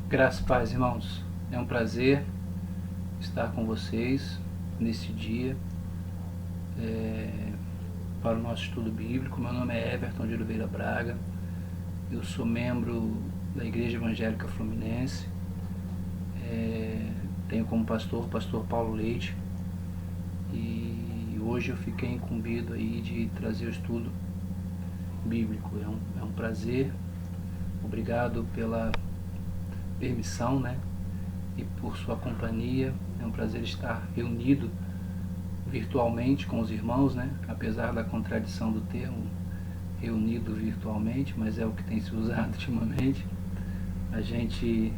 Graças e paz, irmãos. É um prazer estar com vocês nesse dia para o nosso estudo bíblico. Meu nome é Everton de Oliveira Braga. Eu sou membro da Igreja Evangélica Fluminense. Tenho como pastor o pastor Paulo Leite. E hoje eu fiquei incumbido aí de trazer o estudo bíblico. É um prazer. Obrigado pela permissão, né? E por sua companhia. É um prazer estar reunido virtualmente com os irmãos, né? Apesar da contradição do termo reunido virtualmente, mas é o que tem se usado ultimamente. A gente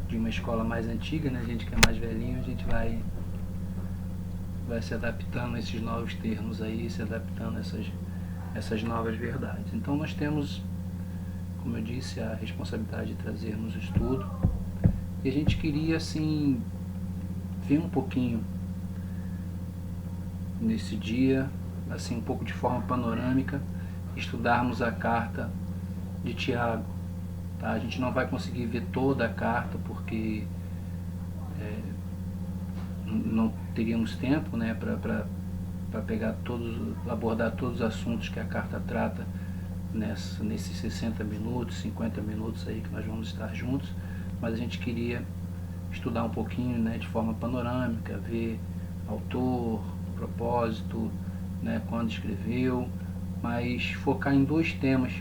de uma escola mais antiga, né? A gente que é mais velhinho, a gente vai se adaptando a esses novos termos aí, se adaptando a essas novas verdades. Então nós temos, como eu disse, a responsabilidade de trazermos o estudo. E a gente queria, assim, ver um pouquinho nesse dia, assim, um pouco de forma panorâmica, estudarmos a carta de Tiago. Tá? A gente não vai conseguir ver toda a carta, porque não teríamos tempo, né, para pegar abordar todos os assuntos que a carta trata nesses 60 minutos, 50 minutos aí que nós vamos estar juntos, mas a gente queria estudar um pouquinho, né, de forma panorâmica, ver autor, propósito, né, quando escreveu, mas focar em dois temas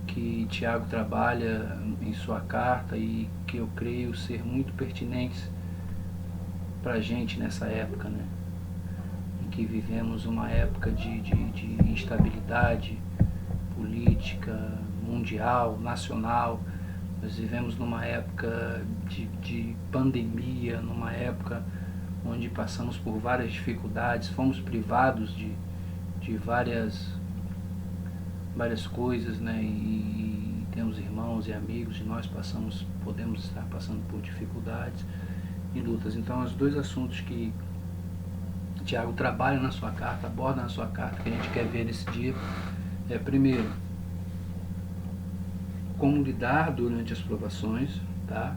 que Tiago trabalha em sua carta e que eu creio ser muito pertinentes para a gente nessa época, né, em que vivemos uma época de instabilidade política, mundial, nacional. Nós vivemos numa época de pandemia, numa época onde passamos por várias dificuldades, fomos privados de várias coisas, né? E temos irmãos e amigos e nós podemos estar passando por dificuldades e lutas. Então, os dois assuntos que Tiago trabalha na sua carta, aborda na sua carta, que a gente quer ver nesse dia, primeiro, como lidar durante as provações, tá?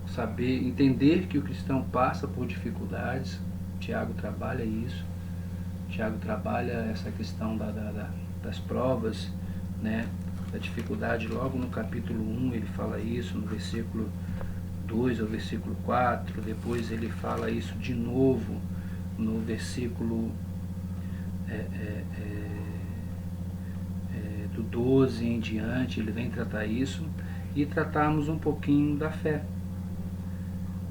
Saber, entender que o cristão passa por dificuldades. Tiago trabalha isso. Tiago trabalha essa questão das provas, né? Da dificuldade. Logo no capítulo 1 ele fala isso, no versículo 2 ao versículo 4. Depois ele fala isso de novo no versículo do 12 em diante. Ele vem tratar isso e tratarmos um pouquinho da fé,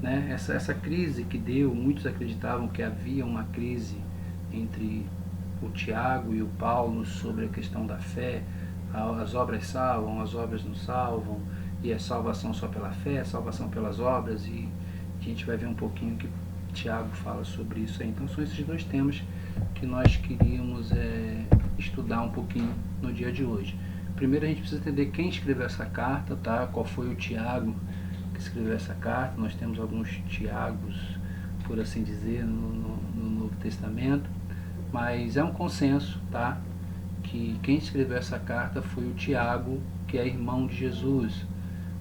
né? Essa crise que deu, muitos acreditavam que havia uma crise entre o Tiago e o Paulo sobre a questão da fé. As obras salvam, as obras não salvam, e é salvação só pela fé, salvação pelas obras, e a gente vai ver um pouquinho que Tiago fala sobre isso aí. Então são esses dois temas que nós queríamos estudar um pouquinho no dia de hoje. Primeiro a gente precisa entender quem escreveu essa carta, tá? Qual foi o Tiago que escreveu essa carta. Nós temos alguns Tiagos, por assim dizer, no Novo Testamento, mas é um consenso, tá? Que quem escreveu essa carta foi o Tiago, que é irmão de Jesus,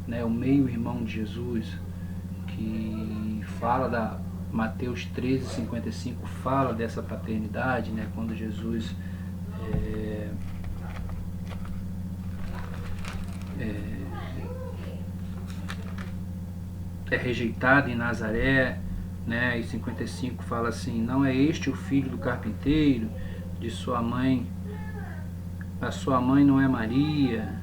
né? O meio-irmão de Jesus, que fala da Mateus 13:55, fala dessa paternidade, né? Quando Jesus é rejeitado em Nazaré, né? E 55 fala assim: não é este o filho do carpinteiro, de sua mãe, a sua mãe não é Maria,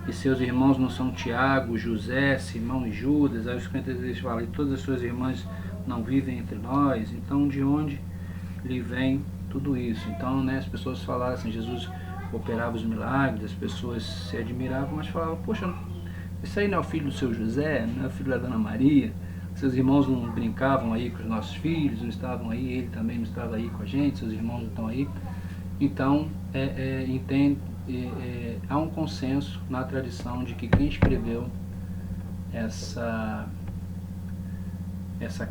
e seus irmãos não são Tiago, José, Simão e Judas. Aí os 56 falam: e todas as suas irmãs não vivem entre nós. Então de onde lhe vem tudo isso? Então, né, as pessoas falaram assim: Jesus operava os milagres, as pessoas se admiravam, mas falavam: poxa, esse aí não é o filho do seu José, não é o filho da Dona Maria? Seus irmãos não brincavam aí com os nossos filhos, não estavam aí, ele também não estava aí com a gente, seus irmãos não estão aí. Então, há um consenso na tradição de que quem escreveu essa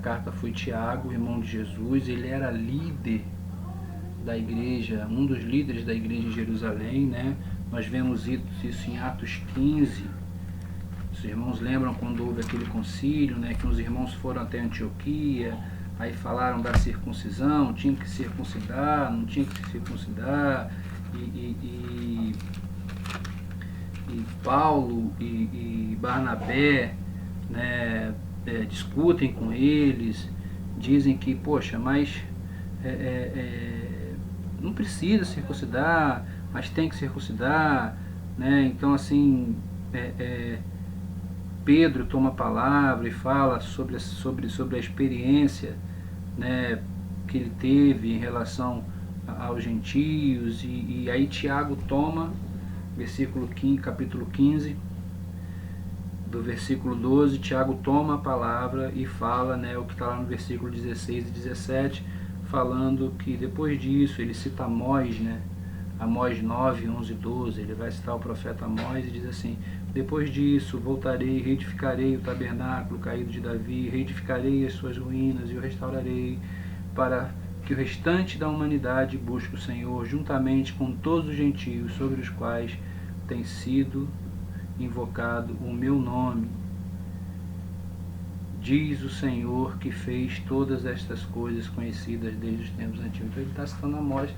carta foi Tiago, irmão de Jesus. Ele era líder da igreja, um dos líderes da igreja em Jerusalém, né? Nós vemos isso em Atos 15. Os irmãos lembram quando houve aquele concílio, né, que os irmãos foram até Antioquia, aí falaram da circuncisão, tinha que circuncidar, não tinha que circuncidar, e Paulo e Barnabé, né, discutem com eles, dizem que, poxa, mas não precisa circuncidar, mas tem que circuncidar, né? Então, assim, Pedro toma a palavra e fala sobre a experiência, né, que ele teve em relação aos gentios, e aí Tiago toma, versículo 15, capítulo 15, do versículo 12, Tiago toma a palavra e fala, né, o que está lá no versículo 16 e 17, falando que depois disso ele cita Amós, né, Amós 9, 11 e 12, ele vai citar o profeta Amós e diz assim: depois disso voltarei, reedificarei o tabernáculo caído de Davi, reedificarei as suas ruínas e o restaurarei, para que o restante da humanidade busque o Senhor, juntamente com todos os gentios sobre os quais tem sido invocado o meu nome. Diz o Senhor que fez todas estas coisas conhecidas desde os tempos antigos. Então ele está citando Amós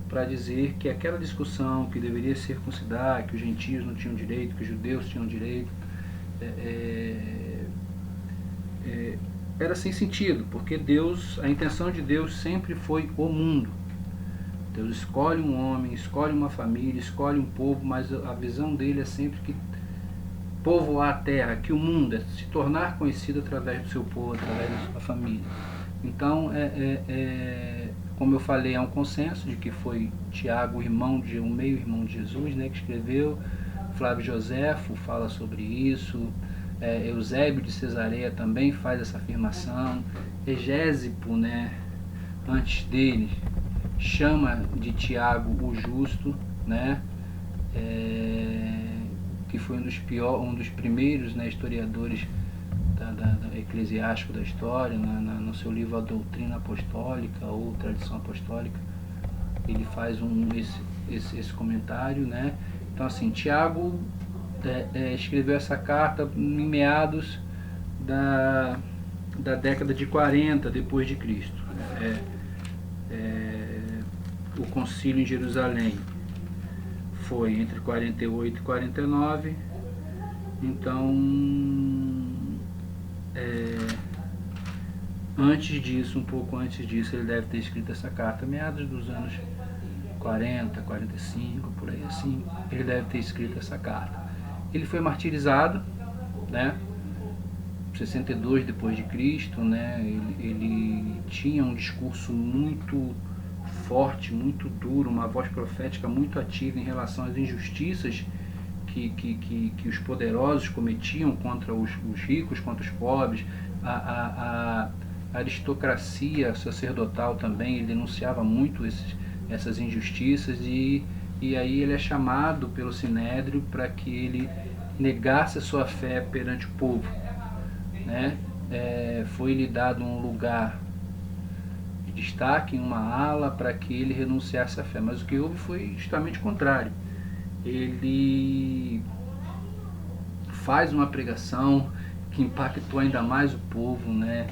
para dizer que aquela discussão que deveria circuncidar, que os gentios não tinham direito, que os judeus tinham direito, era sem sentido, porque Deus, a intenção de Deus sempre foi o mundo. Deus escolhe um homem, escolhe uma família, escolhe um povo, mas a visão dele é sempre que povoar a terra, que o mundo é se tornar conhecido através do seu povo, através da sua família. Então, como eu falei, há um consenso de que foi Tiago, o meio-irmão de Jesus, né, que escreveu. Flávio Joséfo fala sobre isso. Eusébio de Cesareia também faz essa afirmação. Egésipo, né, antes dele, chama de Tiago o justo, né, que foi um dos primeiros, né, historiadores eclesiástico da história, no seu livro A Doutrina Apostólica ou Tradição Apostólica, ele faz esse comentário, né? Então, assim, Tiago escreveu essa carta em meados da década de 40 depois de Cristo. O concílio em Jerusalém foi entre 48 e 49, então antes disso, um pouco antes disso, ele deve ter escrito essa carta, meados dos anos 40, 45, por aí assim, ele deve ter escrito essa carta. Ele foi martirizado, né, 62 depois de Cristo, né, ele tinha um discurso muito forte, muito duro, uma voz profética muito ativa em relação às injustiças que os poderosos cometiam contra os ricos, contra os pobres. A aristocracia sacerdotal também, ele denunciava muito essas injustiças, e aí ele é chamado pelo Sinédrio para que ele negasse a sua fé perante o povo, né? Foi-lhe dado um lugar de destaque em uma ala para que ele renunciasse à fé, mas o que houve foi justamente o contrário. Ele faz uma pregação que impactou ainda mais o povo, né?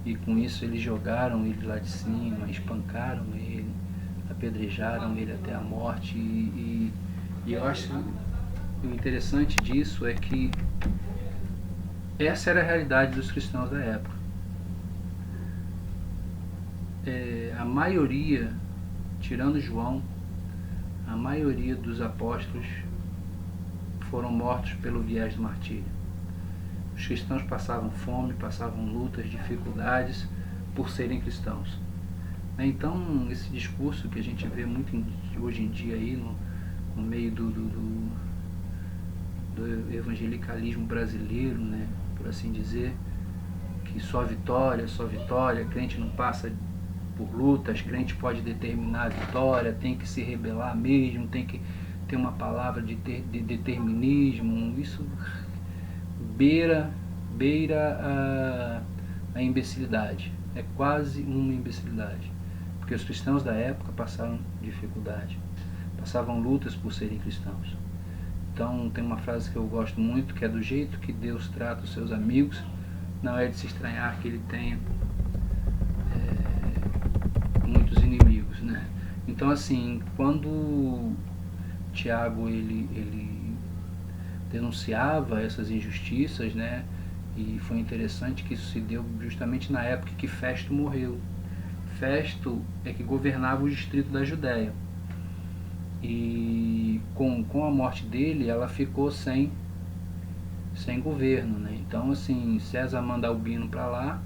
E com isso eles jogaram ele lá de cima, espancaram ele, apedrejaram ele até a morte. E eu acho o interessante disso é que essa era a realidade dos cristãos da época. A maioria, tirando João, a maioria dos apóstolos foram mortos pelo viés do martírio. Os cristãos passavam fome, passavam lutas, dificuldades por serem cristãos. Então, esse discurso que a gente vê muito hoje em dia aí no meio do evangelicalismo brasileiro, né, por assim dizer, que só vitória, crente não passa por lutas, crente pode determinar a vitória, tem que se rebelar mesmo, tem que ter uma palavra de determinismo. Isso beira a imbecilidade. É quase uma imbecilidade, porque os cristãos da época passaram dificuldade, passavam lutas por serem cristãos. Então tem uma frase que eu gosto muito, que é: do jeito que Deus trata os seus amigos, não é de se estranhar que ele tenha muitos inimigos, né? Então, assim, quando Tiago ele denunciava essas injustiças, né? E foi interessante que isso se deu justamente na época que Festo morreu. Festo é que governava o distrito da Judéia. E com a morte dele, ela ficou sem governo, né? Então, assim, César manda Albino para lá,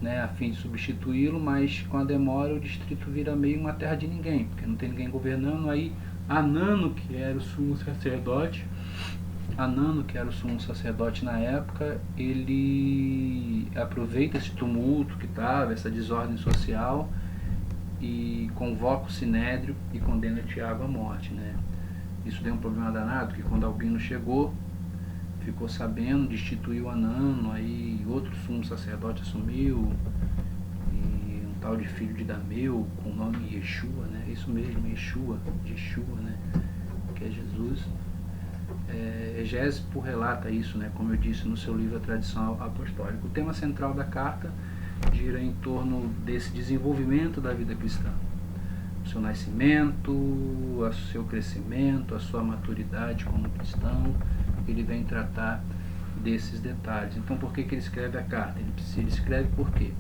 né, a fim de substituí-lo, mas com a demora o distrito vira meio uma terra de ninguém, porque não tem ninguém governando. Aí Anano, que era o sumo sacerdote, na época, ele aproveita esse tumulto que estava, essa desordem social, e convoca o Sinédrio e condena Tiago à morte, né? Isso deu um problema danado, porque quando Albino chegou, ficou sabendo, destituiu Anano, aí outro sumo sacerdote assumiu, e um tal de filho de Dameu, com o nome Yeshua, né? Isso mesmo, Yeshua, né? Que é Jesus. Egésimo relata isso, né? Como eu disse no seu livro A Tradição Apostólica. O tema central da carta gira em torno desse desenvolvimento da vida cristã, o seu nascimento, o seu crescimento, a sua maturidade como cristão. Ele vem tratar desses detalhes. Então, por que ele escreve a carta? Ele escreve porque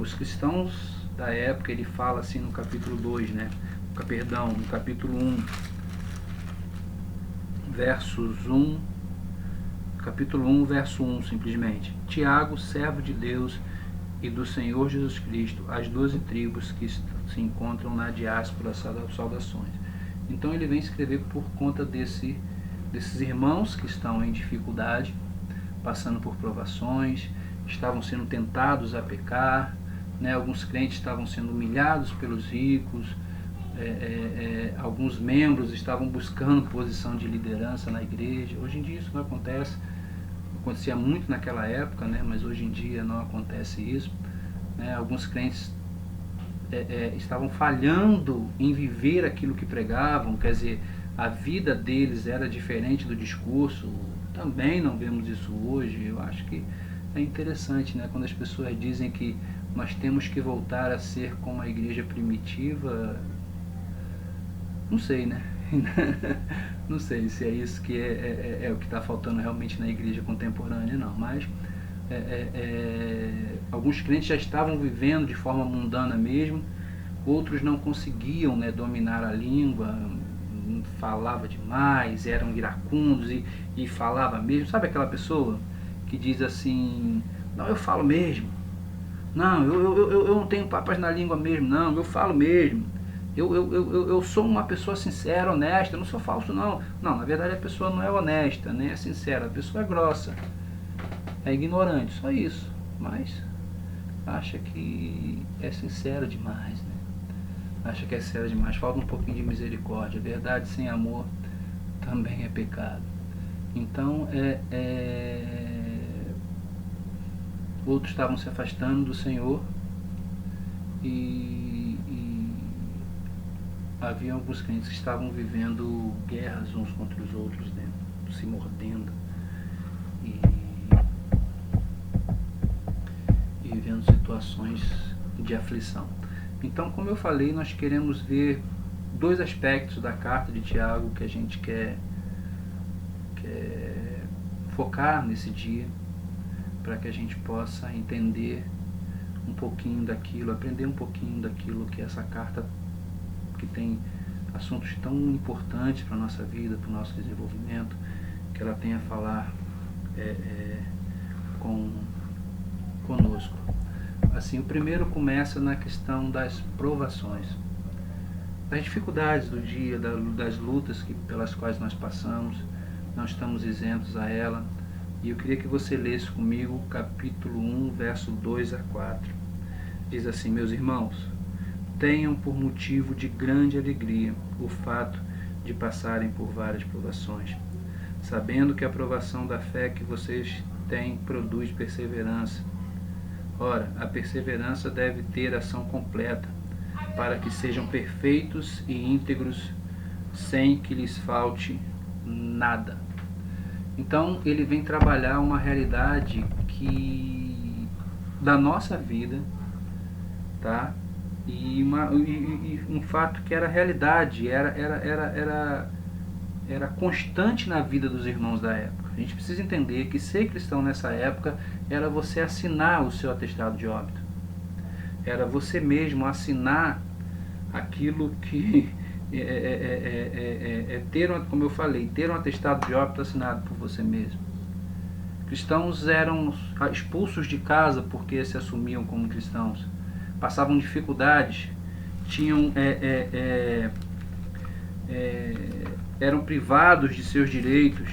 os cristãos da época, ele fala assim no capítulo 2, né? Perdão, no capítulo 1, versos 1, capítulo 1, verso 1, simplesmente: Tiago, servo de Deus e do Senhor Jesus Cristo, as 12 tribos que se encontram na diáspora, saudações. Então ele vem escrever por conta desses irmãos que estão em dificuldade, passando por provações, estavam sendo tentados a pecar, né? Alguns crentes estavam sendo humilhados pelos ricos, alguns membros estavam buscando posição de liderança na igreja. Hoje em dia isso não acontece. Acontecia muito naquela época, né? Mas hoje em dia não acontece isso, né? Alguns crentes estavam falhando em viver aquilo que pregavam, quer dizer, a vida deles era diferente do discurso. Também não vemos isso hoje. Eu acho que é interessante, né? Quando as pessoas dizem que nós temos que voltar a ser como a igreja primitiva. Não sei, né? Não sei se é isso que é o que está faltando realmente na igreja contemporânea, não. Mas alguns crentes já estavam vivendo de forma mundana mesmo, outros não conseguiam, né, dominar a língua, falava demais, eram iracundos e falava mesmo. Sabe aquela pessoa que diz assim: não, eu falo mesmo, não, eu não tenho papas na língua mesmo, não, eu falo mesmo. Eu sou uma pessoa sincera, honesta, eu não sou falso, não. Não, na verdade a pessoa não é honesta, nem é sincera, a pessoa é grossa, é ignorante, só isso. Mas acha que é sincera demais, né? Acha que é sincera demais, falta um pouquinho de misericórdia. Verdade sem amor também é pecado. Então, outros estavam se afastando do Senhor e havia alguns crentes que estavam vivendo guerras uns contra os outros, né? Se mordendo e vivendo situações de aflição. Então, como eu falei, nós queremos ver dois aspectos da carta de Tiago que a gente quer focar nesse dia, para que a gente possa entender um pouquinho daquilo, aprender um pouquinho daquilo que essa carta, que tem assuntos tão importantes para a nossa vida, para o nosso desenvolvimento, que ela tem a falar conosco. Assim, o primeiro começa na questão das provações, das dificuldades do dia, das lutas pelas quais nós passamos. Não estamos isentos a ela. E eu queria que você lesse comigo o capítulo 1, verso 2 a 4. Diz assim: meus irmãos, tenham por motivo de grande alegria o fato de passarem por várias provações, sabendo que a provação da fé que vocês têm produz perseverança. Ora, a perseverança deve ter ação completa, para que sejam perfeitos e íntegros, sem que lhes falte nada. Então ele vem trabalhar uma realidade que da nossa vida, tá? E um fato que era realidade, era constante na vida dos irmãos da época. A gente precisa entender que ser cristão nessa época era você assinar o seu atestado de óbito. Era você mesmo assinar aquilo que como eu falei, ter um atestado de óbito assinado por você mesmo. Cristãos eram expulsos de casa porque se assumiam como cristãos, passavam dificuldades, tinham eram privados de seus direitos,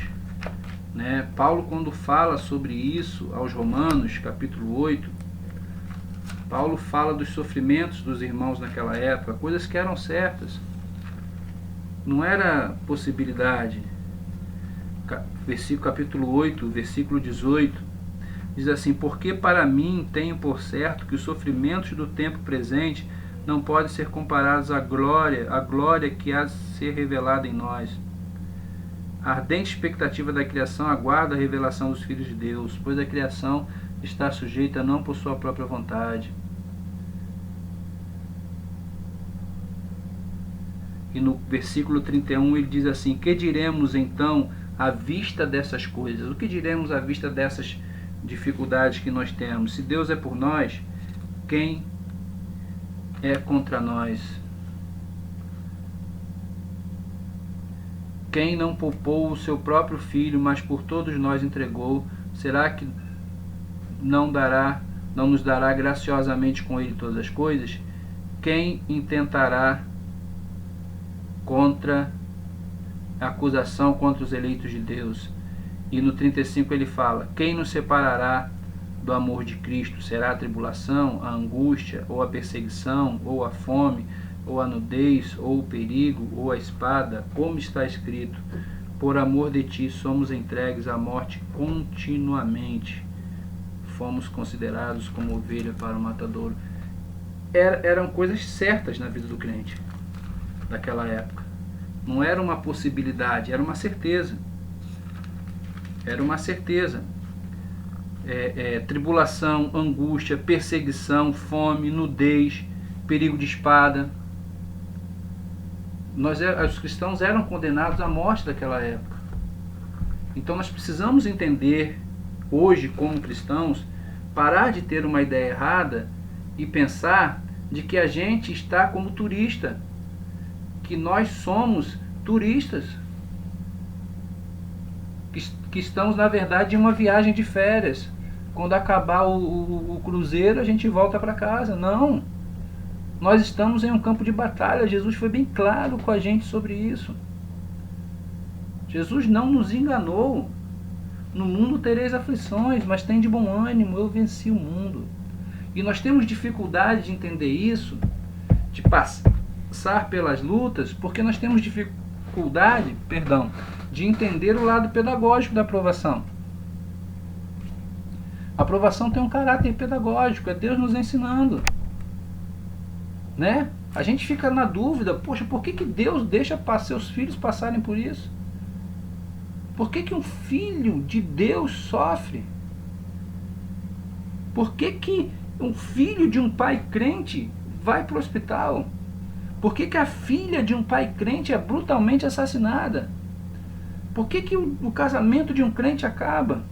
né? Paulo, quando fala sobre isso aos Romanos, capítulo 8, Paulo fala dos sofrimentos dos irmãos naquela época, coisas que eram certas, não era possibilidade. Capítulo 8, versículo 18, diz assim: porque para mim tenho por certo que os sofrimentos do tempo presente não podem ser comparados à glória que há de ser revelada em nós. A ardente expectativa da criação aguarda a revelação dos filhos de Deus, pois a criação está sujeita não por sua própria vontade. E no versículo 31 ele diz assim: que diremos então à vista dessas coisas? O que diremos à vista dessas dificuldades que nós temos? Se Deus é por nós, quem é contra nós? Quem não poupou o seu próprio filho, mas por todos nós entregou, será que não nos dará graciosamente com ele todas as coisas? Quem intentará contra a acusação contra os eleitos de Deus? E no 35 ele fala: quem nos separará do amor de Cristo? Será a tribulação, a angústia, ou a perseguição, ou a fome, ou a nudez, ou o perigo, ou a espada? Como está escrito: por amor de ti somos entregues à morte continuamente, fomos considerados como ovelha para o matadouro. Eram coisas certas na vida do crente daquela época. Não era uma possibilidade, era uma certeza. Era uma certeza. Tribulação, angústia, perseguição, fome, nudez, perigo de espada. Os cristãos eram condenados à morte daquela época. Então nós precisamos entender, hoje como cristãos, parar de ter uma ideia errada e pensar de que a gente está como turista, que nós somos turistas, que estamos na verdade em uma viagem de férias. Quando acabar o cruzeiro a gente volta para casa. Não, nós estamos em um campo de batalha. Jesus foi bem claro com a gente sobre isso. Jesus não nos enganou. No mundo tereis aflições, mas tem de bom ânimo, eu venci o mundo. E nós temos dificuldade de entender isso, de passar pelas lutas, porque nós temos dificuldade, de entender o lado pedagógico da aprovação. A aprovação tem um caráter pedagógico, é Deus nos ensinando, né? A gente fica na dúvida: poxa, por que Deus deixa seus filhos passarem por isso? Por que um filho de Deus sofre? Por que um filho de um pai crente vai para o hospital? Por que a filha de um pai crente é brutalmente assassinada? Por que o casamento de um crente acaba?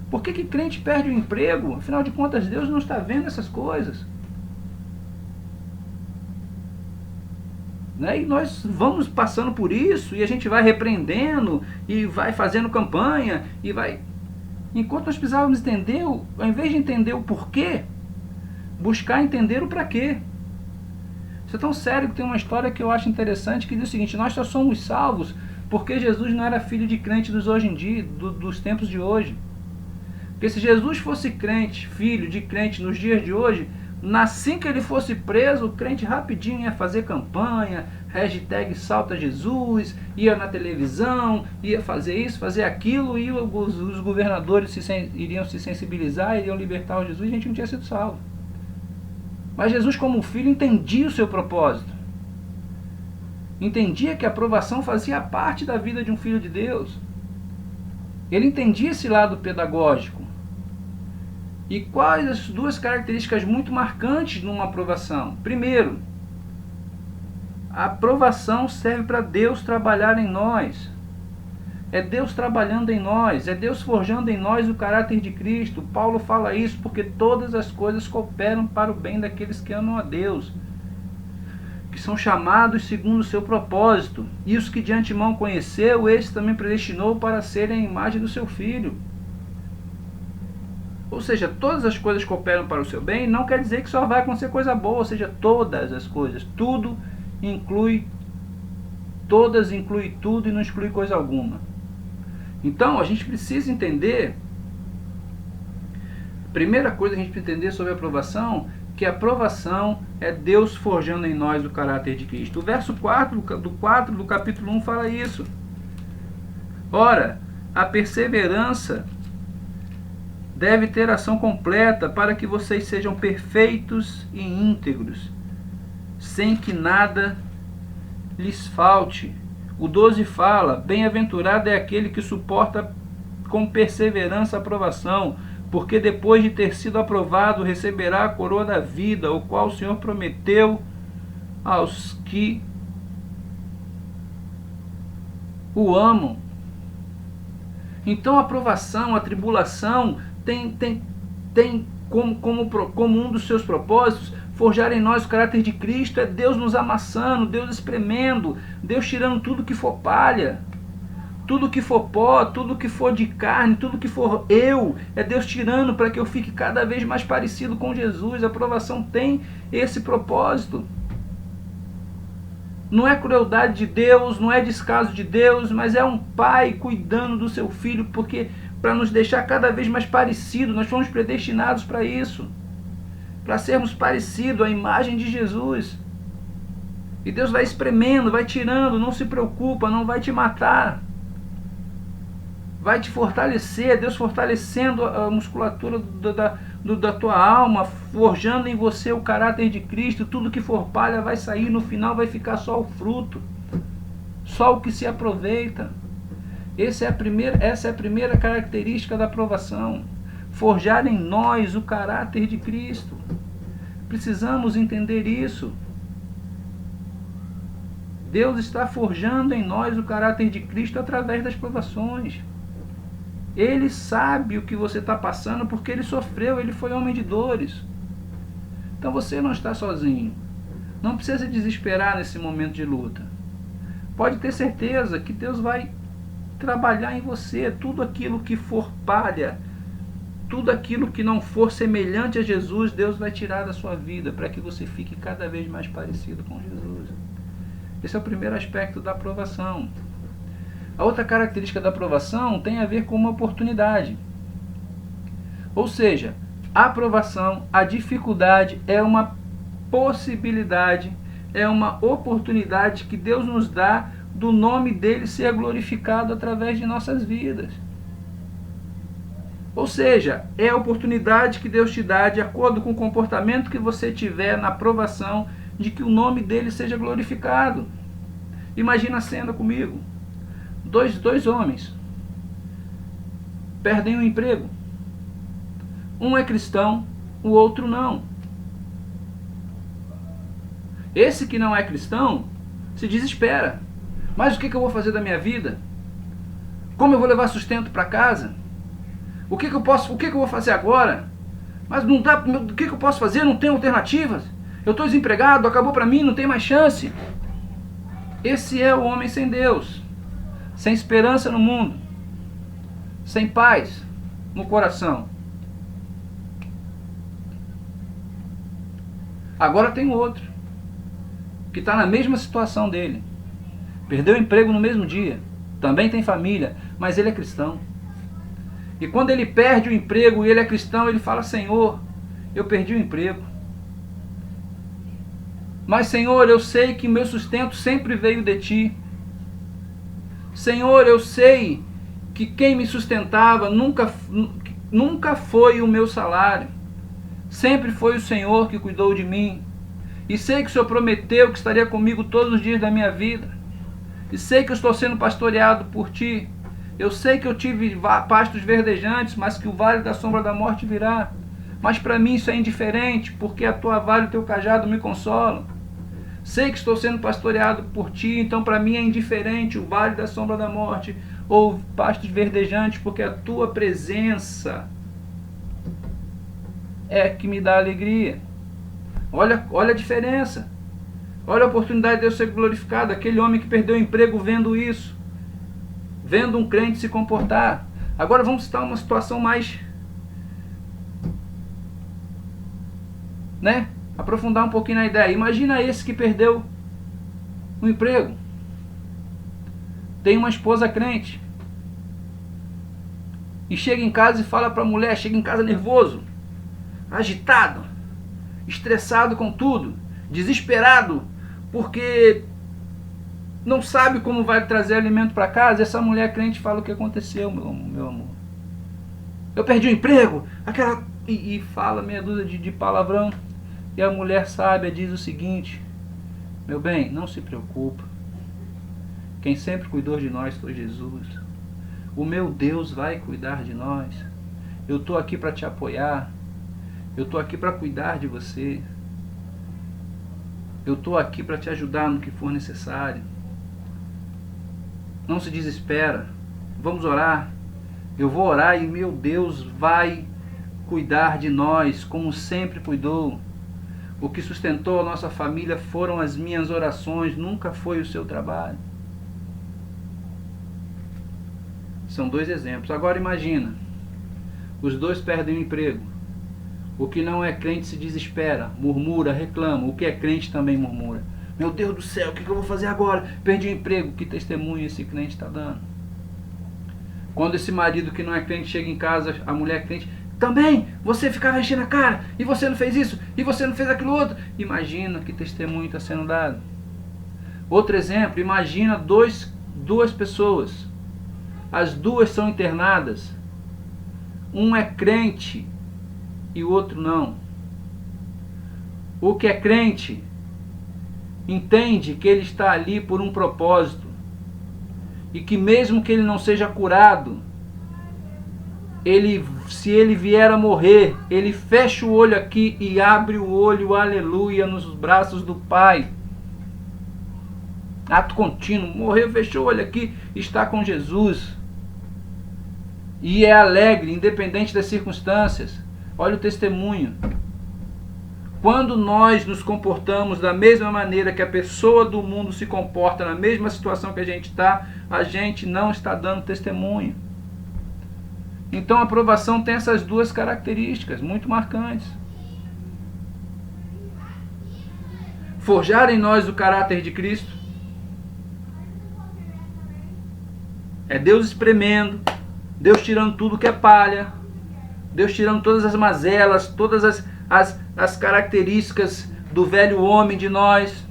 Por que crente perde o emprego? Afinal de contas, Deus não está vendo essas coisas. Né? E nós vamos passando por isso, e a gente vai repreendendo, e vai fazendo campanha, e vai... Enquanto nós precisávamos entender, ao invés de entender o porquê, buscar entender o para quê. Isso é tão sério que tem uma história que eu acho interessante, que diz o seguinte: nós só somos salvos porque Jesus não era filho de crente dos hoje em dia, dos tempos de hoje. Porque se Jesus fosse crente, filho de crente nos dias de hoje, assim que ele fosse preso, o crente rapidinho ia fazer campanha, hashtag Salta Jesus, ia na televisão, ia fazer isso, fazer aquilo, e os governadores iriam se sensibilizar, iriam libertar o Jesus, e a gente não tinha sido salvo. Mas Jesus, como filho, entendia o seu propósito. entendia que a aprovação fazia parte da vida de um filho de Deus. Ele entendia esse lado pedagógico. E quais as duas características muito marcantes numa aprovação? Primeiro, a aprovação serve para Deus trabalhar em nós. É Deus trabalhando em nós, é Deus forjando em nós o caráter de Cristo. Paulo fala isso porque todas as coisas cooperam para o bem daqueles que amam a Deus, que são chamados segundo o seu propósito. E os que de antemão conheceu, esse também predestinou para serem a imagem do seu Filho. Ou seja, todas as coisas cooperam para o seu bem, não quer dizer que só vai acontecer coisa boa, ou seja, todas as coisas, tudo inclui, todas inclui tudo e não exclui coisa alguma. Então, a gente precisa entender, a primeira coisa que a gente precisa entender sobre a aprovação, que a aprovação é Deus forjando em nós o caráter de Cristo. O verso 4 do capítulo 1 fala isso. Ora, a perseverança deve ter ação completa para que vocês sejam perfeitos e íntegros, sem que nada lhes falte. O 12 fala, bem-aventurado é aquele que suporta com perseverança a aprovação, porque depois de ter sido aprovado, receberá a coroa da vida, o qual o Senhor prometeu aos que o amam. Então a aprovação, a tribulação, tem como um dos seus propósitos forjar em nós o caráter de Cristo. É Deus nos amassando, Deus espremendo, Deus tirando tudo que for palha, tudo que for pó, tudo que for de carne, tudo que for eu, é Deus tirando para que eu fique cada vez mais parecido com Jesus. A aprovação tem esse propósito. Não é crueldade de Deus, não é descaso de Deus, mas é um pai cuidando do seu filho, porque para nos deixar cada vez mais parecidos, nós fomos predestinados para isso, para sermos parecidos à imagem de Jesus. E Deus vai espremendo, vai tirando, não se preocupa, não vai te matar, vai te fortalecer. Deus fortalecendo a musculatura da tua alma, forjando em você o caráter de Cristo. Tudo que for palha vai sair, no final vai ficar só o fruto, só o que se aproveita. Essa é a primeira característica da aprovação, forjar em nós o caráter de Cristo. Precisamos entender isso. Deus está forjando em nós o caráter de Cristo através das provações. Ele sabe o que você está passando porque Ele sofreu, Ele foi homem de dores. Então você não está sozinho. Não precisa se desesperar nesse momento de luta. Pode ter certeza que Deus vai trabalhar em você. Tudo aquilo que for palha, tudo aquilo que não for semelhante a Jesus, Deus vai tirar da sua vida para que você fique cada vez mais parecido com Jesus. Esse é o primeiro aspecto da aprovação. A outra característica da aprovação tem a ver com uma oportunidade. Ou seja, a aprovação, a dificuldade é uma possibilidade, é uma oportunidade que Deus nos dá do nome dele ser glorificado através de nossas vidas. Ou seja, é a oportunidade que Deus te dá, de acordo com o comportamento que você tiver na aprovação, de que o nome dele seja glorificado. Imagina a cena comigo. Dois homens perdem o emprego. Um é cristão, o outro não. Esse que não é cristão se desespera. Mas o que eu vou fazer da minha vida? Como eu vou levar sustento para casa? O que eu vou fazer agora? Mas não dá, o que eu posso fazer? Não tem alternativas. Eu estou desempregado, acabou para mim, não tem mais chance. Esse é o homem sem Deus, sem esperança no mundo, sem paz no coração. Agora tem outro, que está na mesma situação dele. Perdeu o emprego no mesmo dia, também tem família, mas ele é cristão. E quando ele perde o emprego e ele é cristão, ele fala: Senhor, eu perdi o emprego, mas Senhor, eu sei que meu sustento sempre veio de Ti. Senhor, eu sei que quem me sustentava nunca foi o meu salário. Sempre foi o Senhor que cuidou de mim. E sei que o Senhor prometeu que estaria comigo todos os dias da minha vida. E sei que eu estou sendo pastoreado por Ti. Eu sei que eu tive pastos verdejantes, mas que o vale da sombra da morte virá. Mas para mim isso é indiferente, porque a Tua vara e o Teu cajado me consolam. Sei que estou sendo pastoreado por Ti, então para mim é indiferente o vale da sombra da morte ou pastos verdejantes, porque a Tua presença é que me dá alegria. Olha a diferença. Olha a oportunidade de Deus ser glorificado. Aquele homem que perdeu o emprego vendo isso, vendo um crente se comportar. Agora vamos citar uma situação mais, aprofundar um pouquinho na ideia. Imagina esse que perdeu o emprego, tem uma esposa crente, e chega em casa e fala para a mulher, chega em casa nervoso, agitado, estressado com tudo, desesperado, porque não sabe como vai trazer alimento para casa. Essa mulher crente fala: o que aconteceu, meu amor? Eu perdi o emprego, e fala meia dúzia de palavrão. E a mulher sábia diz o seguinte: meu bem, não se preocupa. Quem sempre cuidou de nós foi Jesus. O meu Deus vai cuidar de nós. Eu estou aqui para te apoiar. Eu estou aqui para cuidar de você. Eu estou aqui para te ajudar no que for necessário. Não se desespera. Vamos orar. Eu vou orar e meu Deus vai cuidar de nós, como sempre cuidou. O que sustentou a nossa família foram as minhas orações, nunca foi o seu trabalho. São dois exemplos. Agora imagina, os dois perdem o emprego. O que não é crente se desespera, murmura, reclama. O que é crente também murmura. Meu Deus do céu, o que eu vou fazer agora? Perdi o emprego. Que testemunho esse crente está dando? Quando esse marido que não é crente chega em casa, a mulher crente: também, você ficava enchendo a cara, e você não fez isso, e você não fez aquilo outro. Imagina que testemunho está sendo dado. Outro exemplo, imagina duas pessoas. As duas são internadas. Um é crente e o outro não. O que é crente entende que ele está ali por um propósito, e que mesmo que ele não seja curado, se ele vier a morrer, ele fecha o olho aqui e abre o olho, aleluia, nos braços do Pai. Ato contínuo, morreu, fechou o olho aqui, está com Jesus. E é alegre, independente das circunstâncias. Olha o testemunho. Quando nós nos comportamos da mesma maneira que a pessoa do mundo se comporta, na mesma situação que a gente não está dando testemunho. Então a aprovação tem essas duas características muito marcantes. Forjar em nós o caráter de Cristo. É Deus espremendo, Deus tirando tudo que é palha, Deus tirando todas as mazelas, todas as características do velho homem de nós,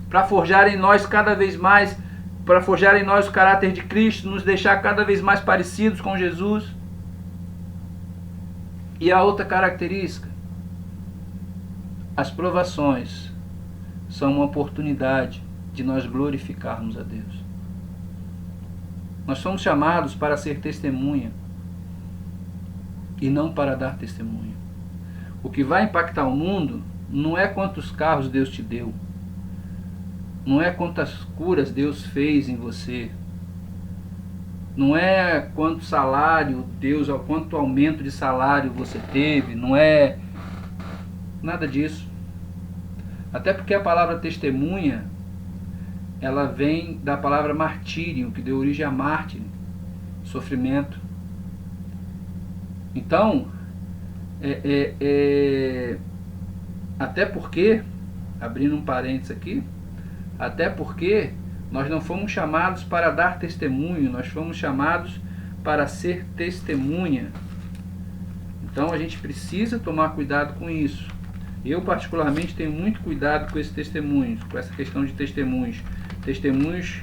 para forjar em nós cada vez mais, para forjar em nós o caráter de Cristo, nos deixar cada vez mais parecidos com Jesus. E a outra característica: as provações são uma oportunidade de nós glorificarmos a Deus. Nós somos chamados para ser testemunha e não para dar testemunho. O que vai impactar o mundo não é quantos carros Deus te deu, não é quantas curas Deus fez em você, não é quanto salário quanto aumento de salário você teve, não é nada disso. Até porque a palavra testemunha, ela vem da palavra martírio, que deu origem a mártir, sofrimento. Então, até porque, abrindo um parênteses aqui, até porque nós não fomos chamados para dar testemunho, nós fomos chamados para ser testemunha. Então a gente precisa tomar cuidado com isso. Eu particularmente tenho muito cuidado com esses testemunhos, com essa questão de testemunhos. Testemunhos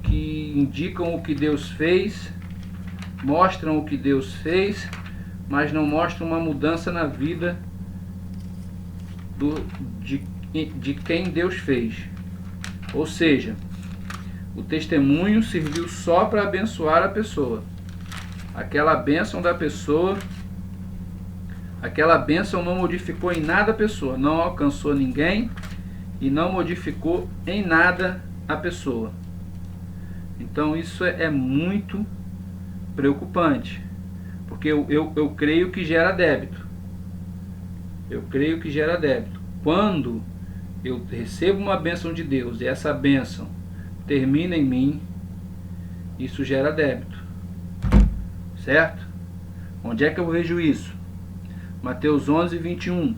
que indicam o que Deus fez, mostram o que Deus fez, mas não mostram uma mudança na vida do, de, de quem Deus fez. Ou seja, o testemunho serviu só para abençoar a pessoa. Aquela bênção da pessoa, aquela bênção não modificou em nada a pessoa, não alcançou ninguém e não modificou em nada a pessoa. Então isso é muito preocupante, porque eu creio que gera débito. Eu creio que gera débito. Quando eu recebo uma bênção de Deus e essa bênção termina em mim, isso gera débito. Certo? Onde é que eu vejo isso? Mateus 11, 21.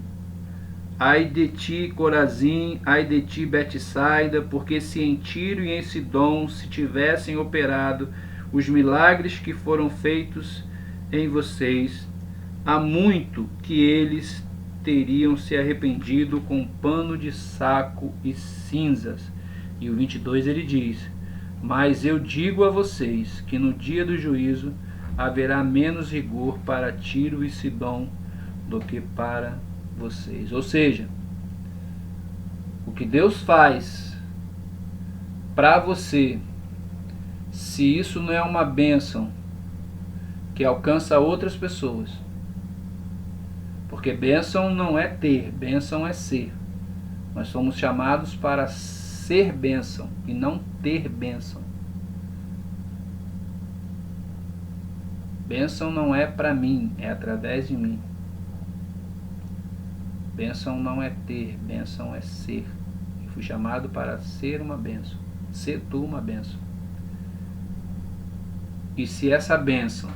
Ai de ti, Corazim, ai de ti, Betsaida, porque se em Tiro e em Sidom se tivessem operado os milagres que foram feitos em vocês, há muito que eles teriam se arrependido com pano de saco e cinzas. E o 22 ele diz: mas eu digo a vocês que no dia do juízo haverá menos rigor para Tiro e Sidom do que para vocês. Ou seja, o que Deus faz para você, se isso não é uma bênção que alcança outras pessoas, porque bênção não é ter, bênção é ser. Nós somos chamados para ser bênção e não ter bênção. Bênção não é para mim, é através de mim. Bênção não é ter, bênção é ser. Eu fui chamado para ser uma bênção. Ser tu uma bênção. E se essa bênção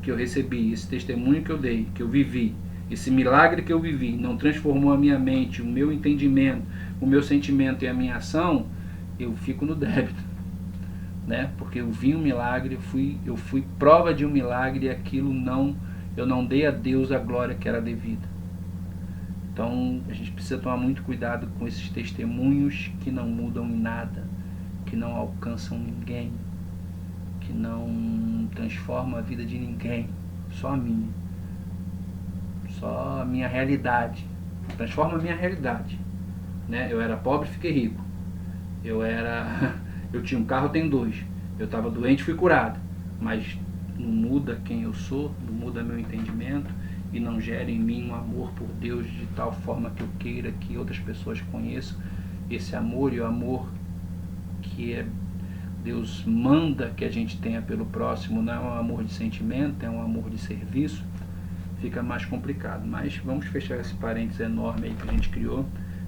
que eu recebi, esse testemunho que eu dei, que eu vivi, esse milagre que eu vivi, não transformou a minha mente, o meu entendimento, o meu sentimento e a minha ação, eu fico no débito. Né? Porque eu vi um milagre, eu fui prova de um milagre e aquilo eu não dei a Deus a glória que era devida. Então a gente precisa tomar muito cuidado com esses testemunhos que não mudam em nada, que não alcançam ninguém, que não transformam a vida de ninguém, só a minha. Só a minha realidade. Transforma a minha realidade. Né? Eu era pobre, fiquei rico. Eu tinha um carro, tenho dois. Eu estava doente, fui curado. Mas não muda quem eu sou, não muda meu entendimento e não gera em mim um amor por Deus de tal forma que eu queira que outras pessoas conheçam esse amor, e o amor que Deus manda que a gente tenha pelo próximo não é um amor de sentimento, é um amor de serviço. Fica mais complicado. Mas vamos fechar esse parênteses enorme aí que a gente criou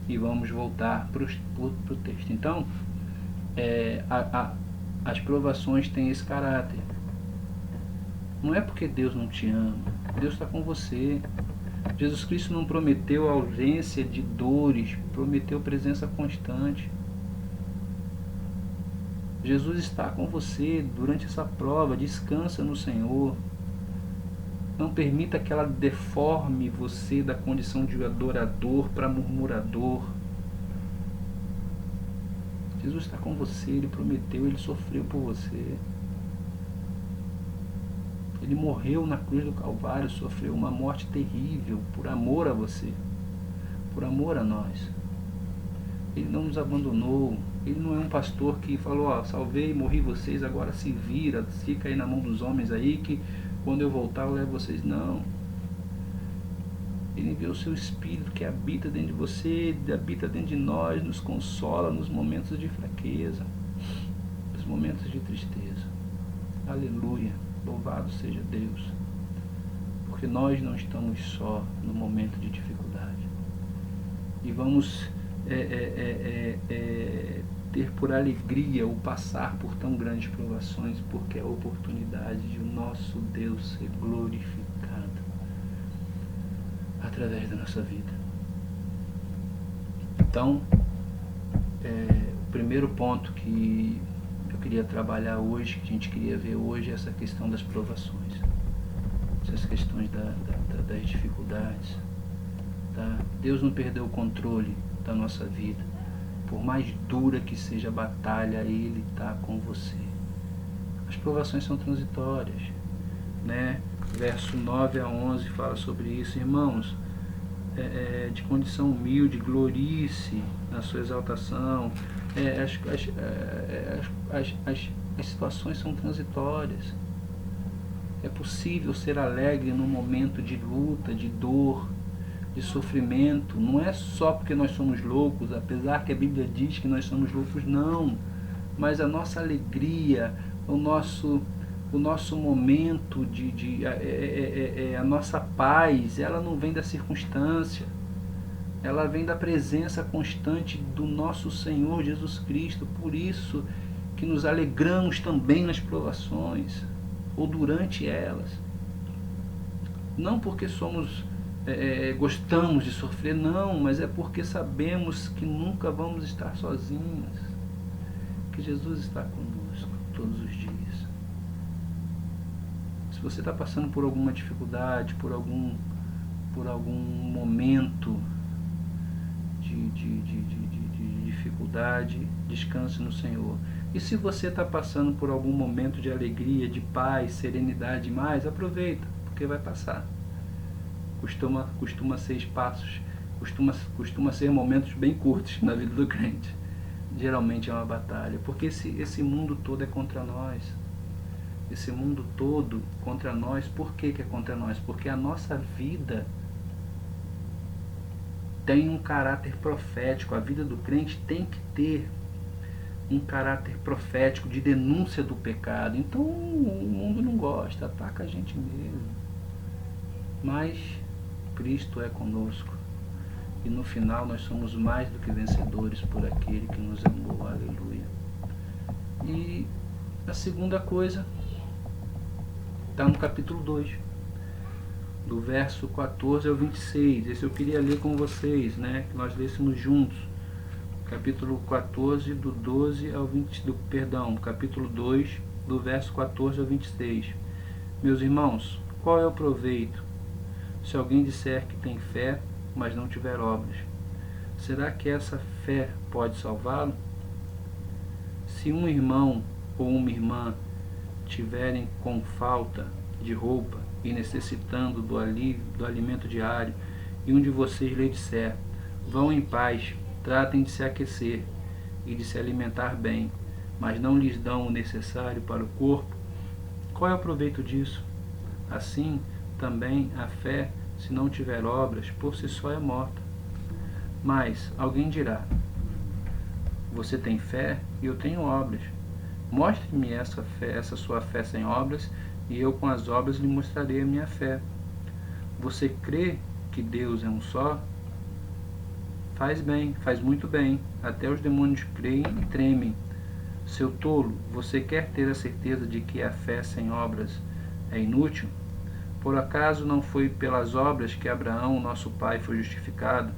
e vamos voltar para o texto. Então, as provações têm esse caráter. Não é porque Deus não te ama, Deus está com você. Jesus Cristo não prometeu ausência de dores, prometeu presença constante. Jesus está com você durante essa prova, descansa no Senhor. Não permita que ela deforme você da condição de adorador para murmurador. Jesus está com você, Ele prometeu, Ele sofreu por você. Ele morreu na cruz do Calvário, sofreu uma morte terrível por amor a você, por amor a nós. Ele não nos abandonou. Ele não é um pastor que falou: salvei, morri vocês, agora se vira, fica aí na mão dos homens aí que quando eu voltar eu levo vocês. Não. Ele enviou o seu Espírito que habita dentro de você, habita dentro de nós, nos consola nos momentos de fraqueza, nos momentos de tristeza. Aleluia, louvado seja Deus, porque nós não estamos só no momento de dificuldade. E vamos ter por alegria o passar por tão grandes provações, porque é a oportunidade de o nosso Deus ser glorificado através da nossa vida. Então, o primeiro ponto que eu queria trabalhar hoje, que a gente queria ver hoje, é essa questão das provações, essas questões das dificuldades. Tá? Deus não perdeu o controle da nossa vida. Por mais dura que seja a batalha, Ele está com você. As provações são transitórias, né? Verso 9 a 11 fala sobre isso. Irmãos, de condição humilde, glorie-se na sua exaltação. As situações são transitórias. É possível ser alegre num momento de luta, de dor, de sofrimento. Não é só porque nós somos loucos, apesar que a Bíblia diz que nós somos loucos, não. Mas a nossa alegria, o nosso momento, a nossa paz, ela não vem da circunstância. Ela vem da presença constante do nosso Senhor Jesus Cristo. Por isso que nos alegramos também nas provações, ou durante elas. Não porque gostamos de sofrer, não, mas é porque sabemos que nunca vamos estar sozinhos, que Jesus está conosco todos os dias. Se você está passando por alguma dificuldade, por algum momento de dificuldade, descanse no Senhor. E se você está passando por algum momento de alegria, de paz, serenidade mais, aproveita, porque vai passar. Costuma ser espaços, costuma ser momentos bem curtos na vida do crente. Geralmente é uma batalha, porque esse mundo todo é contra nós. Esse mundo todo contra nós. Por que é contra nós? Porque a nossa vida tem um caráter profético. A vida do crente tem que ter um caráter profético de denúncia do pecado. Então o mundo não gosta, ataca a gente mesmo. Mas Cristo é conosco. E no final nós somos mais do que vencedores por aquele que nos amou. Aleluia. E a segunda coisa está no capítulo 2, do verso 14 ao 26. Esse eu queria ler com vocês, né? Que nós lêssemos juntos. Capítulo 14, do 12 ao 20, capítulo 2, do verso 14 ao 26. Meus irmãos, qual é o proveito se alguém disser que tem fé, mas não tiver obras? Será que essa fé pode salvá-lo? Se um irmão ou uma irmã tiverem com falta de roupa e necessitando do alimento diário, e um de vocês lhe disser: vão em paz, tratem de se aquecer e de se alimentar bem, mas não lhes dão o necessário para o corpo, qual é o proveito disso? Assim, também a fé, se não tiver obras, por si só é morta. Mas alguém dirá: você tem fé e eu tenho obras. Mostre-me essa sua fé sem obras, e eu com as obras lhe mostrarei a minha fé. Você crê que Deus é um só? Faz bem, faz muito bem. Até os demônios creem e tremem. Seu tolo, você quer ter a certeza de que a fé sem obras é inútil? Por acaso não foi pelas obras que Abraão, nosso pai, foi justificado,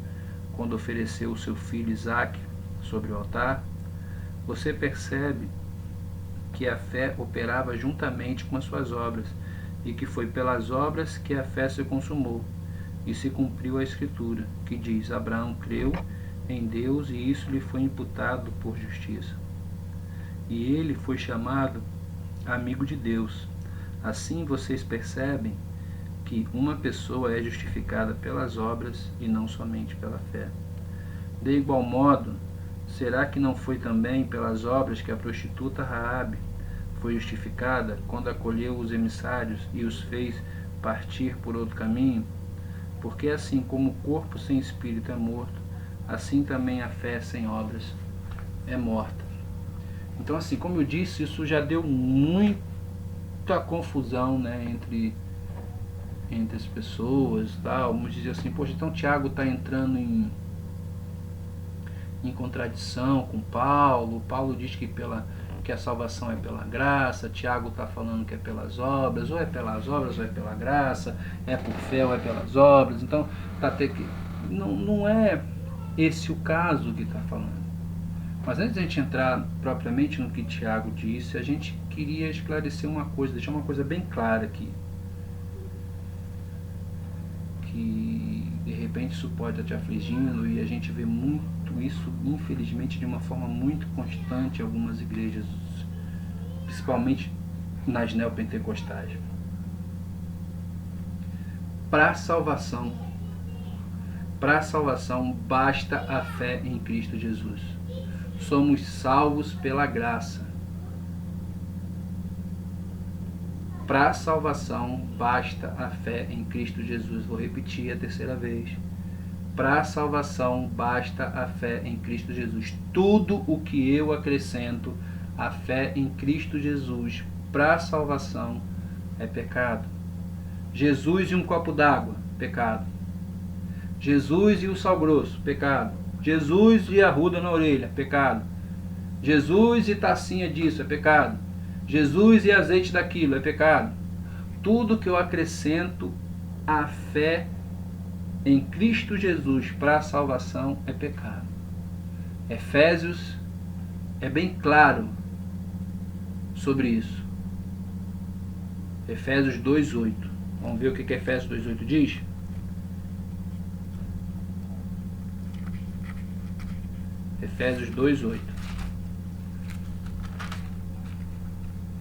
quando ofereceu o seu filho Isaque sobre o altar? Você percebe que a fé operava juntamente com as suas obras, e que foi pelas obras que a fé se consumou, e se cumpriu a Escritura, que diz: Abraão creu em Deus, e isso lhe foi imputado por justiça. E ele foi chamado amigo de Deus. Assim vocês percebem que uma pessoa é justificada pelas obras e não somente pela fé. De igual modo, será que não foi também pelas obras que a prostituta Raabe foi justificada quando acolheu os emissários e os fez partir por outro caminho? Porque assim como o corpo sem espírito é morto, assim também a fé sem obras é morta. Então, assim, como eu disse, isso já deu muita confusão, né, entre as pessoas, tal. Vamos dizer assim: poxa, então Tiago está entrando em contradição com Paulo. Paulo diz que a salvação é pela graça. Tiago está falando que é pelas obras. Ou é pelas obras ou é pela graça. É por fé ou é pelas obras. Então, não é esse o caso que está falando. Mas antes de a gente entrar propriamente no que Tiago disse, a gente queria esclarecer uma coisa, deixar uma coisa bem clara aqui. Que de repente isso pode estar te afligindo, e a gente vê muito isso, infelizmente, de uma forma muito constante em algumas igrejas, principalmente nas neopentecostais. Para a salvação, Para a salvação basta a fé em Cristo Jesus. Somos salvos pela graça. Para a salvação basta a fé em Cristo Jesus. Vou repetir a terceira vez. Para a salvação basta a fé em Cristo Jesus. Tudo o que eu acrescento à fé em Cristo Jesus para a salvação é pecado. Jesus e um copo d'água, pecado. Jesus e o sal grosso, pecado. Jesus e arruda na orelha, pecado. Jesus e tacinha disso, é pecado. Jesus e azeite daquilo, é pecado. Tudo que eu acrescento à fé em Cristo Jesus para a salvação é pecado. Efésios é bem claro sobre isso. Efésios 2:8. Vamos ver o que Efésios 2:8 diz? Efésios 2:8.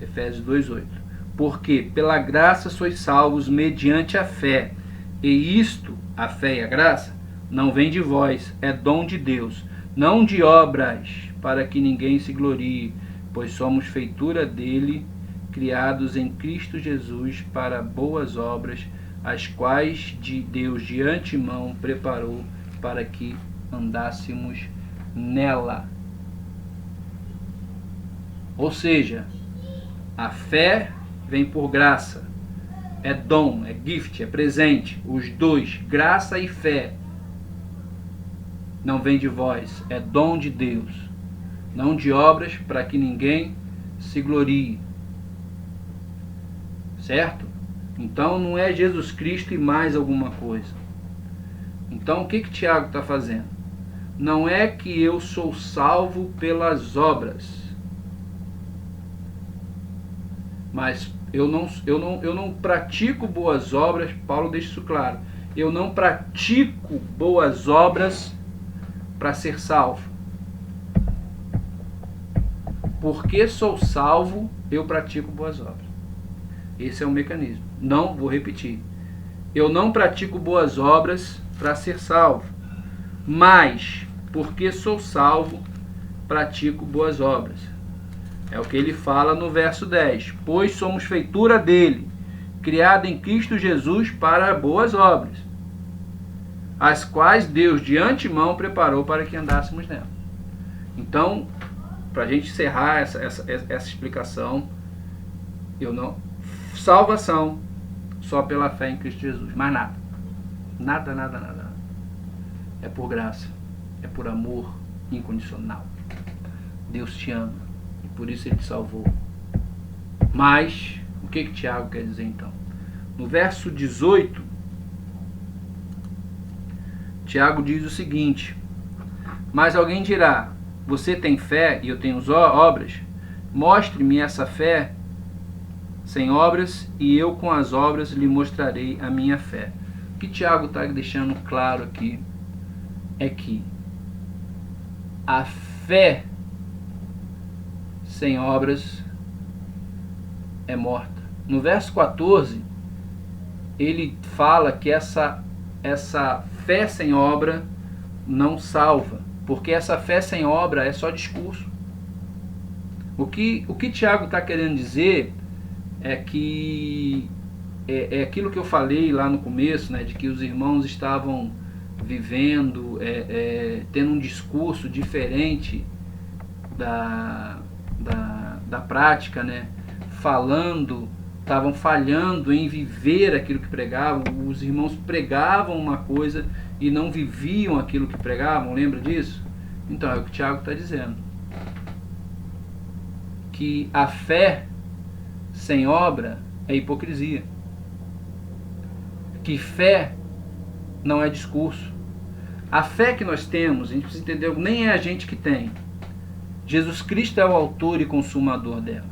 Efésios 2:8. Porque pela graça sois salvos mediante a fé, e isto, a fé e a graça, não vem de vós, é dom de Deus, não de obras, para que ninguém se glorie, pois somos feitura dele, criados em Cristo Jesus para boas obras, as quais Deus de antemão preparou para que andássemos nela. Ou seja, a fé vem por graça, é dom, é gift, é presente, os dois, graça e fé, não vem de vós, é dom de Deus, não de obras, para que ninguém se glorie. Certo? Então não é Jesus Cristo e mais alguma coisa. Então o que Tiago está fazendo? Não é que eu sou salvo pelas obras, mas eu não pratico boas obras. Paulo deixa isso claro. Eu não pratico boas obras para ser salvo. Porque sou salvo, eu pratico boas obras. Esse é o mecanismo. Não, vou repetir. Eu não pratico boas obras para ser salvo, mas porque sou salvo, pratico boas obras. É o que ele fala no verso 10. Pois somos feitura dele, criada em Cristo Jesus para boas obras, as quais Deus de antemão preparou para que andássemos nela. Então, para a gente encerrar essa explicação, salvação só pela fé em Cristo Jesus, mais nada. Nada. É por graça, é por amor incondicional. Deus te ama e por isso ele te salvou. Mas o que Tiago quer dizer então? No verso 18, Tiago diz o seguinte: mas alguém dirá, você tem fé e eu tenho obras? Mostre-me essa fé sem obras, e eu com as obras lhe mostrarei a minha fé. O que Tiago está deixando claro aqui é que a fé sem obras é morta. No verso 14, ele fala que essa fé sem obra não salva, porque essa fé sem obra é só discurso. O que Tiago está querendo dizer é que é aquilo que eu falei lá no começo, né, de que os irmãos estavam vivendo, tendo um discurso diferente da prática, né, estavam falhando em viver aquilo que pregavam. Os irmãos pregavam uma coisa e não viviam aquilo que pregavam, lembra disso? Então é o que o Tiago está dizendo, que a fé sem obra é hipocrisia, que fé não é discurso. A fé que nós temos, a gente precisa entender, nem é a gente que tem. Jesus Cristo é o autor e consumador dela.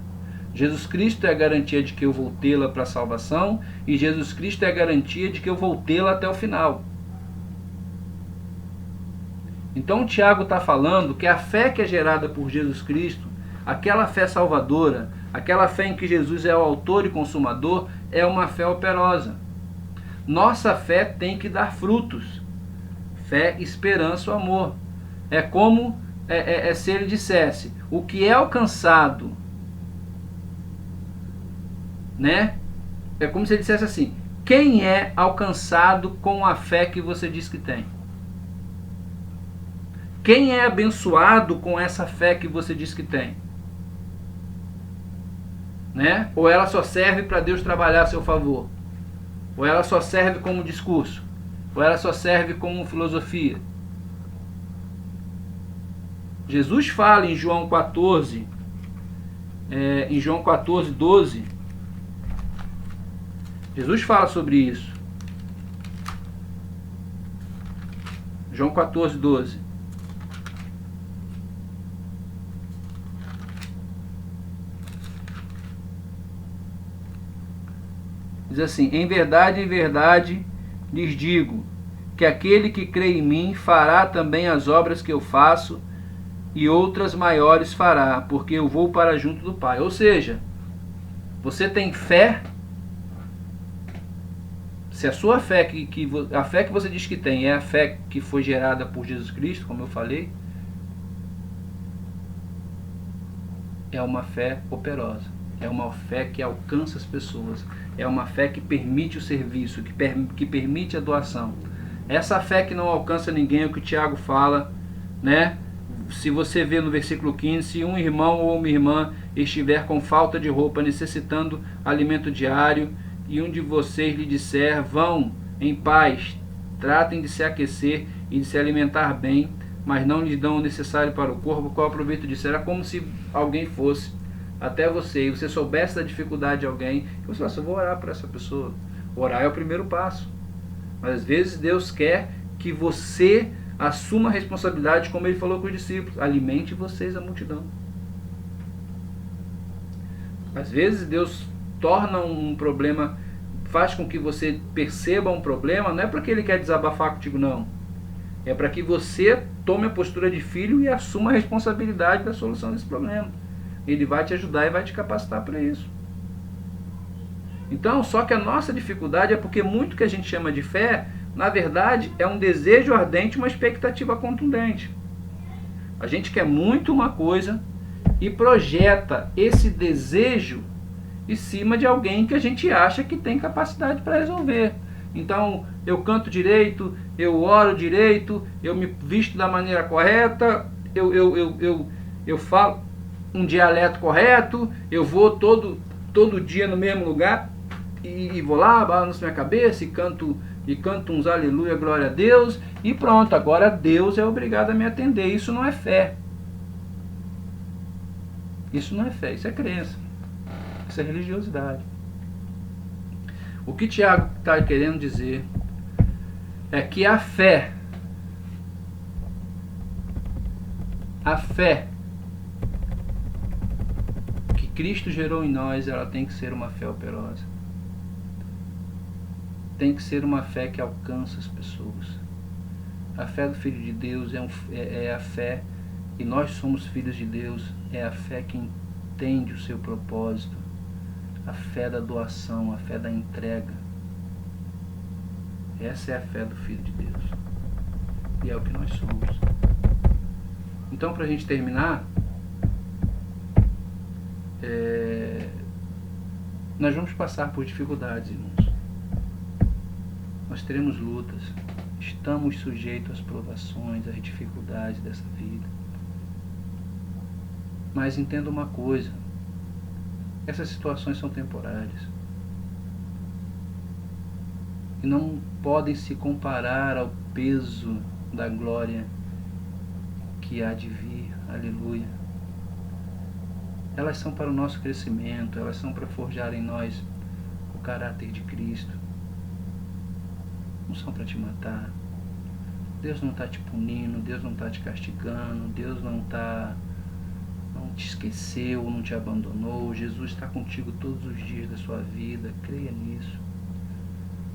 Jesus Cristo é a garantia de que eu vou tê-la para a salvação, e Jesus Cristo é a garantia de que eu vou tê-la até o final. Então o Tiago está falando que a fé que é gerada por Jesus Cristo, aquela fé salvadora, aquela fé em que Jesus é o autor e consumador, é uma fé operosa. Nossa fé tem que dar frutos. Fé, esperança, o amor. É como se ele dissesse, o que é alcançado, né? É como se ele dissesse assim, quem é alcançado com a fé que você diz que tem? Quem é abençoado com essa fé que você diz que tem? Né? Ou ela só serve para Deus trabalhar a seu favor? Ou ela só serve como discurso? Ou ela só serve como filosofia? Jesus fala em João 14, em João 14, 12, Jesus fala sobre isso. João 14, 12. Diz assim, em verdade, lhes digo, que aquele que crê em mim fará também as obras que eu faço, e outras maiores fará, porque eu vou para junto do Pai. Ou seja, você tem fé, se a sua fé, a fé que você diz que tem é a fé que foi gerada por Jesus Cristo, como eu falei, é uma fé operosa, é uma fé que alcança as pessoas, é uma fé que permite o serviço, que permite a doação. Essa fé que não alcança ninguém é o que o Tiago fala, né? Se você vê no versículo 15, se um irmão ou uma irmã estiver com falta de roupa, necessitando alimento diário, e um de vocês lhe disser, vão em paz, tratem de se aquecer e de se alimentar bem, mas não lhes dão o necessário para o corpo, qual é o proveito disso? Era como se alguém fosse até você e você soubesse da dificuldade de alguém, e você falasse, eu vou orar por essa pessoa. Orar é o primeiro passo. Mas às vezes Deus quer que você assuma a responsabilidade, como ele falou com os discípulos, alimente vocês a multidão. Às vezes Deus torna um problema, faz com que você perceba um problema, não é porque ele quer desabafar contigo, não. É para que você tome a postura de filho e assuma a responsabilidade da solução desse problema. Ele vai te ajudar e vai te capacitar para isso. Então, só que a nossa dificuldade é porque muito que a gente chama de fé, na verdade, é um desejo ardente, uma expectativa contundente. A gente quer muito uma coisa e projeta esse desejo em cima de alguém que a gente acha que tem capacidade para resolver. Então, eu canto direito, eu oro direito, eu me visto da maneira correta, eu falo um dialeto correto, eu vou todo dia no mesmo lugar e vou lá, balanço minha cabeça e canto uns aleluia, glória a Deus, e pronto, agora Deus é obrigado a me atender. Isso não é fé. Isso não é fé, isso é crença. Isso é religiosidade. O que Tiago está querendo dizer é que a fé que Cristo gerou em nós, ela tem que ser uma fé operosa. Tem que ser uma fé que alcança as pessoas. A fé do Filho de Deus é a fé, e nós somos filhos de Deus, é a fé que entende o seu propósito, a fé da doação, a fé da entrega. Essa é a fé do Filho de Deus. E é o que nós somos. Então, para a gente terminar, nós vamos passar por dificuldades, irmãos. Nós teremos lutas, estamos sujeitos às provações, às dificuldades dessa vida. Mas entenda uma coisa, essas situações são temporárias. E não podem se comparar ao peso da glória que há de vir. Aleluia. Elas são para o nosso crescimento, elas são para forjar em nós o caráter de Cristo. Não são para te matar. Deus não está te punindo, Deus não está te castigando, Deus não te esqueceu, não te abandonou. Jesus está contigo todos os dias da sua vida, creia nisso.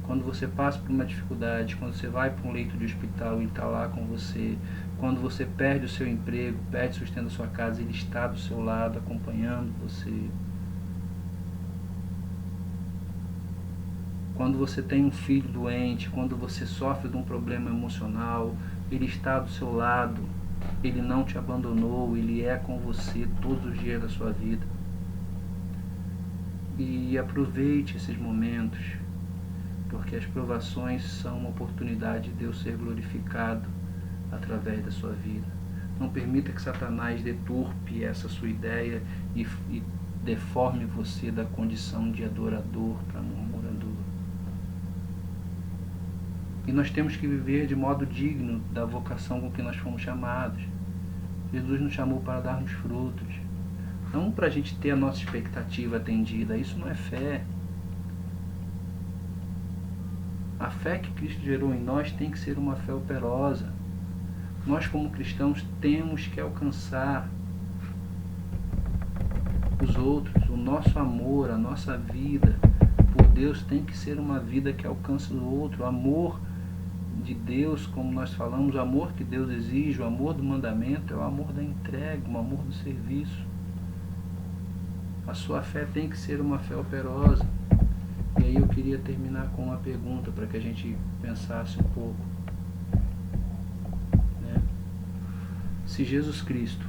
Quando você passa por uma dificuldade, quando você vai para um leito de hospital, Ele está lá com você. Quando você perde o seu emprego, perde o sustento da sua casa, Ele está do seu lado, acompanhando você. Quando você tem um filho doente, quando você sofre de um problema emocional, Ele está do seu lado, Ele não te abandonou, Ele é com você todos os dias da sua vida. E aproveite esses momentos, porque as provações são uma oportunidade de Deus ser glorificado através da sua vida. Não permita que Satanás deturpe essa sua ideia e deforme você da condição de adorador para murmurador. E nós temos que viver de modo digno da vocação com que nós fomos chamados. Jesus nos chamou para darmos frutos, não para a gente ter a nossa expectativa atendida. Isso não é fé. A fé que Cristo gerou em nós tem que ser uma fé operosa. Nós, como cristãos, temos que alcançar os outros. O nosso amor, a nossa vida por Deus tem que ser uma vida que alcança o outro. O amor de Deus, como nós falamos, o amor que Deus exige, o amor do mandamento, é o amor da entrega, o amor do serviço. A sua fé tem que ser uma fé operosa. E aí eu queria terminar com uma pergunta para que a gente pensasse um pouco. Se Jesus Cristo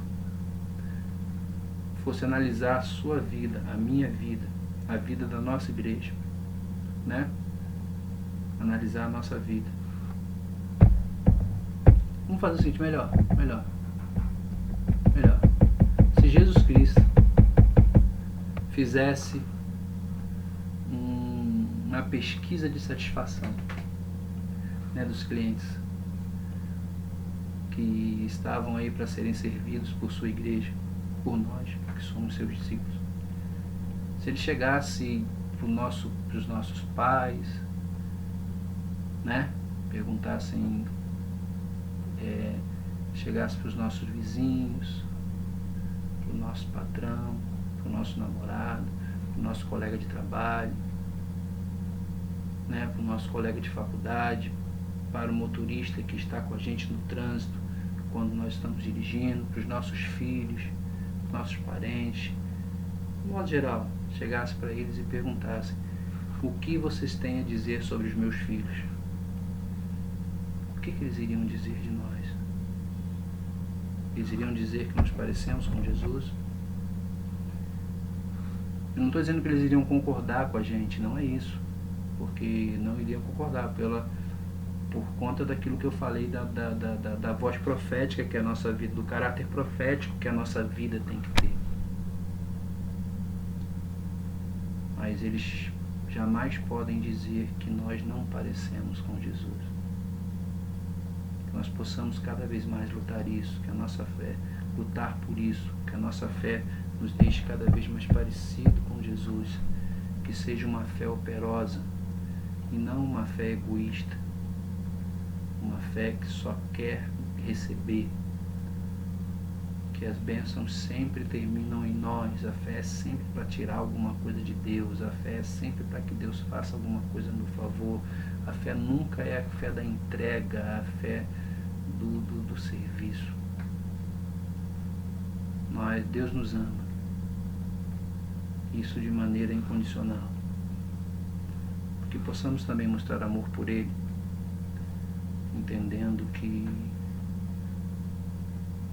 fosse analisar a sua vida, a minha vida, a vida da nossa igreja, analisar a nossa vida. Vamos fazer o seguinte, melhor. Se Jesus Cristo fizesse uma pesquisa de satisfação, dos clientes que estavam aí para serem servidos por sua igreja, por nós, que somos seus discípulos. Se ele chegasse para os nossos pais, perguntassem, chegasse para os nossos vizinhos, para o nosso patrão, para o nosso namorado, para o nosso colega de trabalho, para o nosso colega de faculdade, para o motorista que está com a gente no trânsito, quando nós estamos dirigindo, para os nossos filhos, nossos parentes, de modo geral, chegasse para eles e perguntasse: o que vocês têm a dizer sobre os meus filhos? O que eles iriam dizer de nós? Eles iriam dizer que nós parecemos com Jesus? Eu não estou dizendo que eles iriam concordar com a gente, não é isso, porque não iriam concordar por conta daquilo que eu falei da voz profética que é a nossa vida, do caráter profético que a nossa vida tem que ter. Mas eles jamais podem dizer que nós não parecemos com Jesus. Que nós possamos cada vez mais lutar isso, que a nossa fé, lutar por isso, que a nossa fé nos deixe cada vez mais parecido com Jesus, que seja uma fé operosa e não uma fé egoísta, uma fé que só quer receber, que as bênçãos sempre terminam em nós. A fé é sempre para tirar alguma coisa de Deus, a fé é sempre para que Deus faça alguma coisa no favor. A fé nunca é a fé da entrega, a fé do serviço. Deus nos ama, isso de maneira incondicional, que possamos também mostrar amor por Ele, entendendo que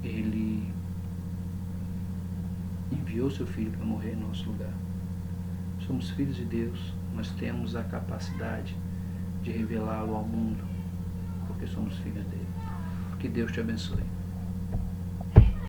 Ele enviou seu Filho para morrer em nosso lugar. Somos filhos de Deus, nós temos a capacidade de revelá-lo ao mundo, porque somos filhos dele. Que Deus te abençoe.